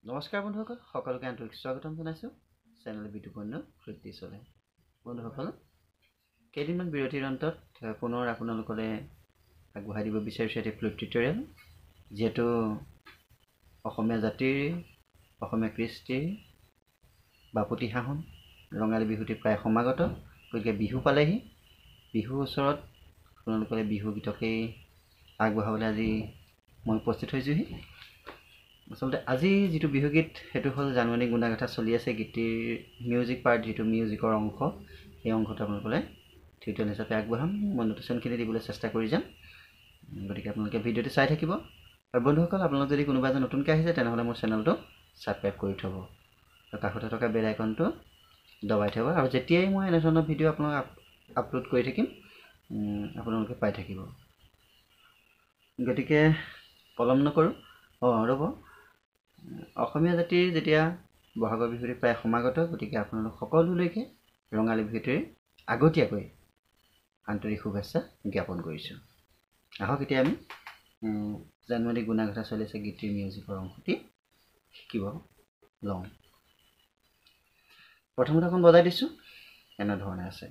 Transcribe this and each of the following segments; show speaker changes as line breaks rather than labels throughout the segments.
নমস্কাৰ বন্ধুসকল, সকলোকে আন্তৰিক স্বাগতম জনাইছোঁ চেনেল বিতুপন ফ্লুট চলে। বন্ধুসকল, কেইদিনমান বিৰতিৰ অন্তত পুনৰ আপোনালোকলৈ আগবঢ়াই দিব বিচাৰিছোঁ এটি ফ্লুট টিউটৰিয়েল। যিহেতু অসমীয়া জাতিৰ, অসমীয়া কৃষ্টিৰ বাপতিসাহোন ৰঙালী বিহুটি প্ৰায় সমাগত, গতিকে বিহু পালেহি। বিহুৰ ওচৰত আপোনালোকলৈ বিহু গীতকেই আগবঢ়াবলৈ আজি মই উপস্থিত হৈছোঁহি। আচলতে আজি যিটো বিহুগীত সেইটো হ'ল জানুৱাৰী গুণাগঠা চলি আছে গীতটিৰ মিউজিক পাৰ্ট, যিটো মিউজিকৰ অংশ, সেই অংশটো আপোনালোকলৈ টিউটৰিয়েল হিচাপে আগবঢ়াম। মই নোটেশ্যনখিনি দিবলৈ চেষ্টা কৰি যাম, গতিকে আপোনালোকে ভিডিঅ'টো চাই থাকিব। আৰু বন্ধুসকল, আপোনালোক যদি কোনোবা এজন নতুনকৈ আহিছে তেনেহ'লে মোৰ চেনেলটো ছাবস্ক্ৰাইব কৰি থ'ব আৰু কাষতে থকা বেল আইকনটো দবাই থ'ব, আৰু যেতিয়াই মই এনেধৰণৰ ভিডিঅ' আপোনালোক আপলোড কৰি থাকিম আপোনালোকে পাই থাকিব। গতিকে পলম নকৰোঁ। ৰ'ব, অসমীয়া জাতিৰ যেতিয়া বহাগৰ বিহুটি প্ৰায় সমাগত, গতিকে আপোনালোক সকলোলৈকে ৰঙালী বিহুটিৰ আগতীয়াকৈ আন্তৰিক শুভেচ্ছা জ্ঞাপন কৰিছোঁ। আহক এতিয়া আমি জানুৱাৰী গুণাগঠা চলি আছে গীতটিৰ মিউজিকৰ অংশটি শিকিব লওঁ। প্ৰথমতে অকণ বজাই দিছোঁ, এনেধৰণে আছে।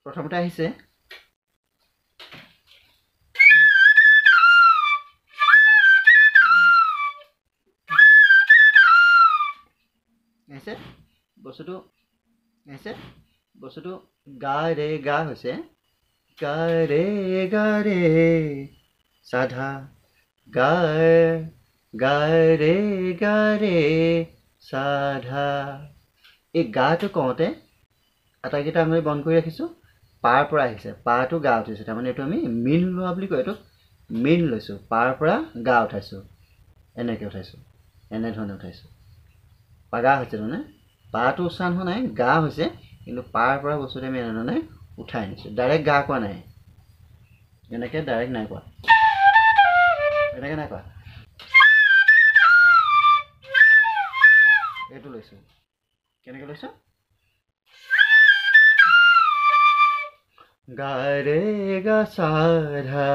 প্ৰথমতে আহিছে বস্তুটো গা ৰে গা হৈছে, গা ৰে গা ৰে সাধা, গা ৰে গা ৰে সাধা। এই গাটো কওঁতে আটাইকেইটা আঙুলি বন্ধ কৰি ৰাখিছোঁ, পাৰ পৰা আহিছে, পাটো গা উঠিছে, তাৰমানে এইটো আমি মিন লোৱা বুলি কয়। এইটো মিন লৈছোঁ, পাৰ পৰা গা উঠাইছোঁ, এনেকৈ উঠাইছোঁ, এনেধৰণে উঠাইছোঁ। পাগা হৈছে তাৰমানে, পাটো উচ্চাৰণ হোৱা নাই, গা হৈছে, কিন্তু পাৰ পৰা বস্তুটো আমি এনেধৰণে উঠাই আনিছোঁ। ডাইৰেক্ট গা কোৱা নাই, এনেকৈ ডাইৰেক্ট নাই কোৱা, এনেকৈ নাই কোৱা। এইটো লৈছোঁ, কেনেকৈ লৈছোঁ? গা ৰে গা সাধা,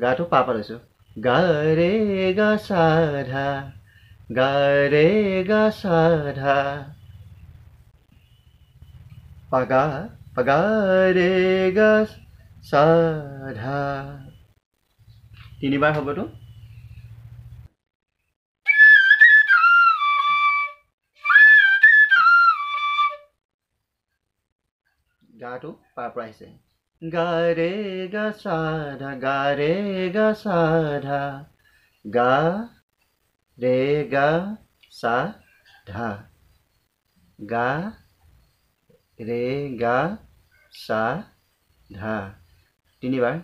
গাটো পা পৰা লৈছোঁ, গা ৰে গা সাধা, গা ৰে গা সাধা, পাগা ৰে গা সাধা। তিনিবাৰ হ'বতো। গাটো পাৰ পৰা আহিছে, গা ৰে গা সাধা, গা ৰে গা সাধা, গা ৰে গা সাধা, গা ৰে গা সাধা। তিনিবাৰ,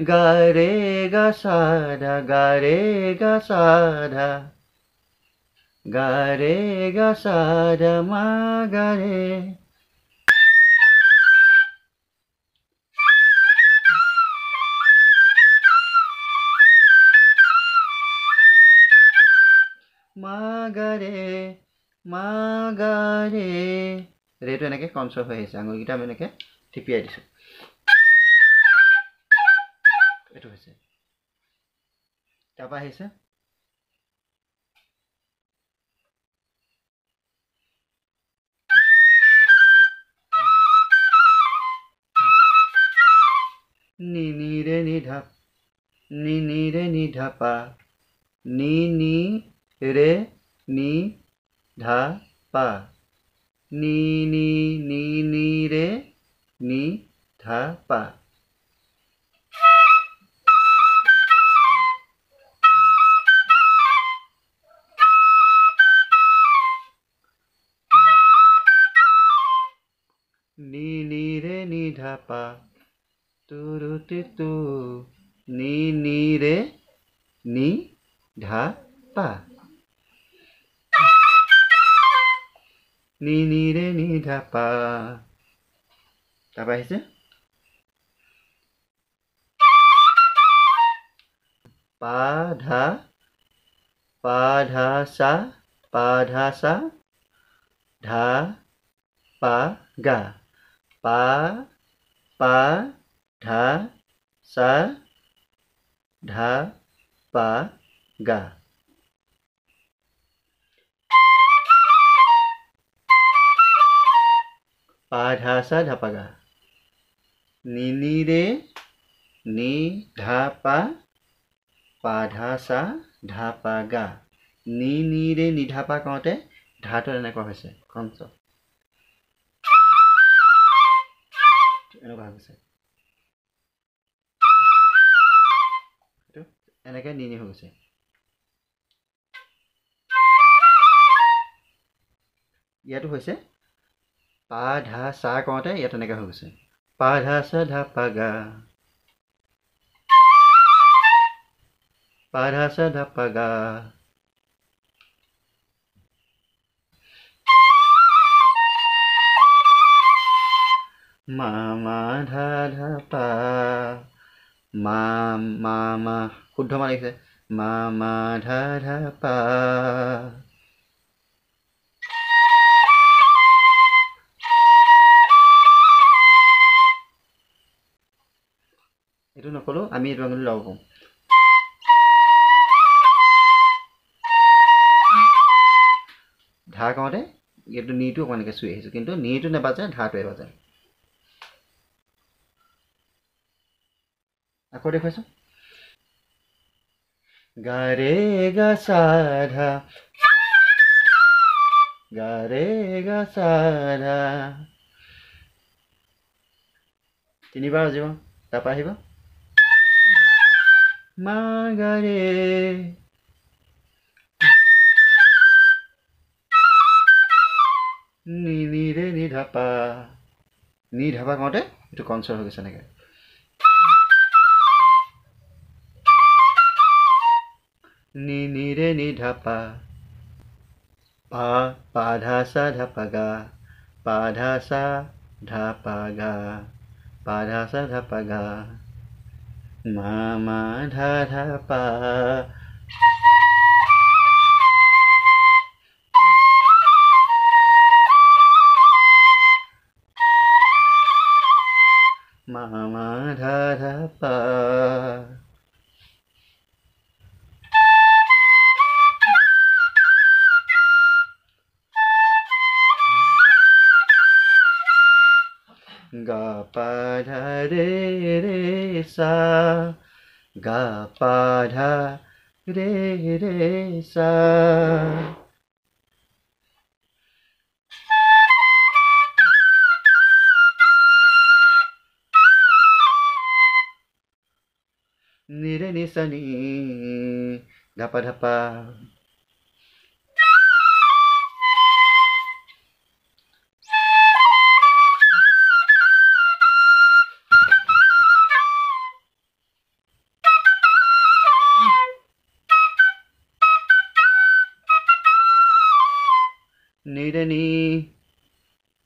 গা ৰে গা সাধা, গা ৰে গা সাধা, গা ৰে গা সাধা, মা গা ৰে, মা গা ৰে, ৰেটো এনেকৈ কনচৰ হৈ আহিছে, আঙুলিকেইটা আমি এনেকৈ টিপিয়াই দিছোঁ, এইটো হৈছে। তাৰপৰা আহিছে নি নি ৰে নি ধা, নি নি ৰে নি ধা পা, নি নি ৰে নি ধা পা, নি নি নি নি ৰে নি ধা পা। নি নি ৰে নি ধা পা, তুৰু তু, নি নি ৰে নি ধা পা। নি নি ৰে নি ধা পা তাৰপৰা আহিছে পা ধা সা ধা পা গা পা পা ধা সা ধা পা গা পা ধা সা ধা পা গা নি নি ৰে নি ধা পা ধা সা ধা পা গা নি নি ৰে নিধা পা কওঁতে ধাটো এনেকুৱা হৈছে কঞ্চ এনেকুৱা হৈছে এনেকৈ নি নি হৈ গৈছে ইয়াতো হৈছে পা ধা সা কওঁতে ইয়াত এনেকৈ হৈ গৈছে পা ধা সা ধা পা গা পা ধা সা ধা পা গা মা মা ধা ধা পা মা মা মা শুদ্ধ মা লাগিছে মা মা ধা ধা পা এইটো নকলো আমি এইটো আঙুলি লগাব পাৰোঁ ধা কওঁতে এইটো নিটো অকণমানকৈ চুই আহিছোঁ কিন্তু নিটো নেবাজে ধাটোৱে বাজে আকৌ দেখুৱাইছোঁ গা ৰে গা সা ধা গা ৰে গা সা ধা তিনিবাৰ বাজিব তাৰপৰা আহিব মা গা ৰে নি নি ৰে নি ধা পা নি ধা পা কওঁতে এইটো কঞ্চৰ হৈ গৈছে এনেকৈ নি নি ৰে নি ধা পা পা ধা সা ধা পা গা পা ধা সা ধা পা গা পা ধা সা ধা পা গা মা মা ধা ধা পা মা মা ধা ধা পা গা পা ধা ৰে ৰে সা গা পা ধা ৰে ৰে সা নি ৰে নি সা নি ধা পা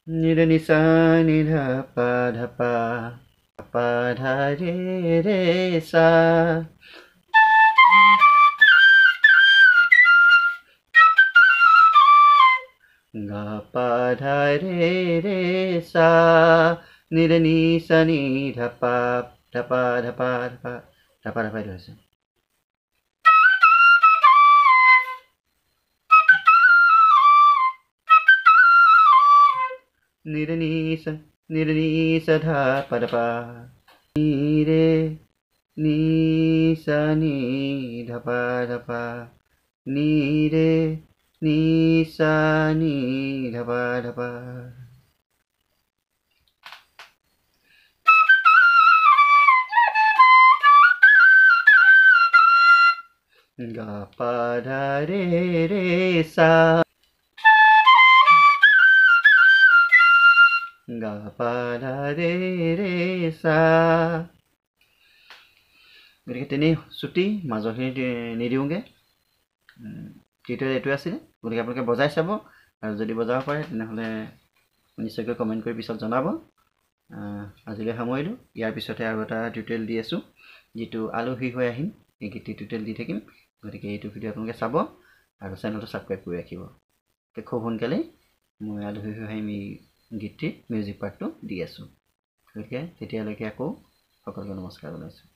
নি ৰে নি সা নি ধা পা পা ধা ৰে ৰে সা গা পা ধা ৰে ৰে সা নি ৰে নি সা নি ধা পা এইটো হৈছে নি ৰে নি সা ধা পা নি ৰে নি সা নি ধা পা নি ৰে নি সা নি ধা পা গা পা ধা ৰে ৰে সা গা পা ধা ৰে ৰে সা গতিকে তেনেই চুটি মাজৰখিনি নিদিওঁগৈ তৃতীয় এইটোৱে আছিলে গতিকে আপোনালোকে বজাই চাব আৰু যদি বজাব পাৰে তেনেহ'লে নিশ্চয়কৈ কমেণ্ট কৰি পিছত জনাব। আজিলৈ সামৰিলোঁ। ইয়াৰ পিছতে আৰু এটা টিউটৰিয়েল দি আছোঁ, যিটো আলহী হৈ আহিম, এই গীতটি টিউটৰিয়েল দি থাকিম। গতিকে এইটো ভিডিঅ' আপোনালোকে চাব আৰু চেনেলটো ছাবস্ক্ৰাইব কৰি ৰাখিব। খুব সোনকালেই মই আলহী হৈ আহিম এই গীতটিৰ মিউজিক পাৰ্টটো দি আছোঁ। গতিকে তেতিয়ালৈকে আকৌ সকলোকে নমস্কাৰ জনাইছোঁ।